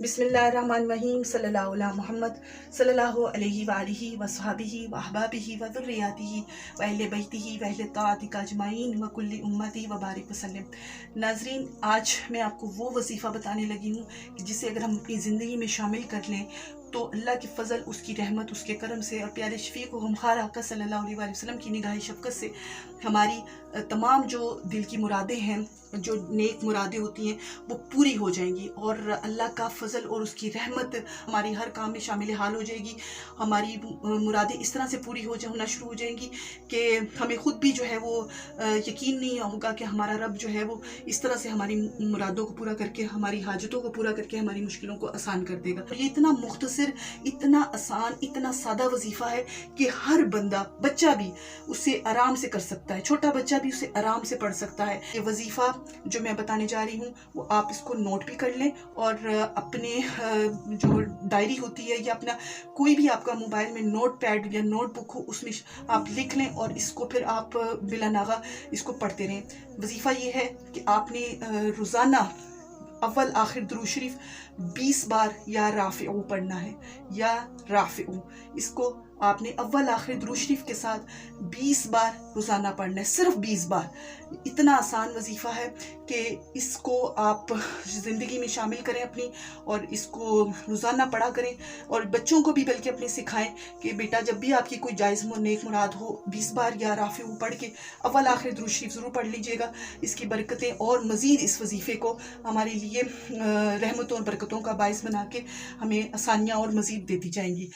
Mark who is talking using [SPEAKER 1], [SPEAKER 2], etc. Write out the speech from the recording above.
[SPEAKER 1] बिस्मिल्लाहिर्रहमानिर्रहीम सल्लल्लाहु अला मोहम्मद सल्लल्लाहु अलैहि वालिहि वसहबिहि व अहबाबिहि व ज़ुर्रिय्यतिहि व अहले बैतिहि व अहले ताअतिका अजमाइन व कुल्ली उम्मती व बारिक वसल्लम। नाज़रीन, आज मैं आपको वो वजीफ़ा बताने लगी हूँ कि जिसे अगर हम अपनी ज़िंदगी में शामिल कर लें तो अल्लाह की फ़ज़ल, उसकी रहमत, उसके करम से और प्यारे शफ़ीक़ व गमख़ार आका सल्लल्लाहु अलैहि वसल्लम की निगाह शफ़क़त से हमारी तमाम जो दिल की मुरादें हैं, जो नेक मुरादें होती हैं, वो पूरी हो जाएंगी और अल्लाह का फ़ज़ल और उसकी रहमत हमारी हर काम में शामिल हाल हो जाएगी। हमारी मुरादें इस तरह से पूरी होना शुरू हो जाएंगी कि हमें ख़ुद भी जो है वो यकीन नहीं होगा कि हमारा रब जो है वो इस तरह से हमारी मुरादों को पूरा करके, हमारी हाजतों को पूरा करके हमारी मुश्किलों को आसान कर देगा। ये इतना मुख्तसर, इतना आसान, इतना सादा वजीफ़ा है कि हर बंदा, बच्चा भी उसे आराम से कर सकता है, छोटा बच्चा भी उसे आराम से पढ़ सकता है। ये वजीफ़ा जो मैं बताने जा रही हूँ वो आप इसको नोट भी कर लें और अपने जो डायरी होती है या अपना कोई भी आपका मोबाइल में नोट पैड या नोटबुक हो उसमें आप लिख लें और इसको फिर आप बिला नागा इसको पढ़ते रहें। वजीफ़ा ये है कि आपने रोज़ाना अव्वल आखिर दुरूद शरीफ 20 बार या राफ़िऊ पढ़ना है, या राफ़िऊ। इसको आपने अव्वल आखिर दुरूद शरीफ के साथ 20 बार रोज़ाना पढ़ना है, सिर्फ 20 बार। इतना आसान वजीफ़ा है कि इसको आप ज़िंदगी में शामिल करें अपनी, और इसको रोज़ाना पढ़ा करें और बच्चों को भी बल्कि अपने सिखाएं कि बेटा जब भी आपकी कोई जायज़ नेक मुराद हो 20 बार या राफ़िऊ पढ़ के अव्वल आखिर दुरूद शरीफ ज़रूर पढ़ लीजिएगा। इसकी बरकतें और मज़ीद इस वजीफ़े को हमारे लिए रहमतों और बरकतों का बाइस बना के हमें आसानियाँ और मज़ीद देती जाएंगी।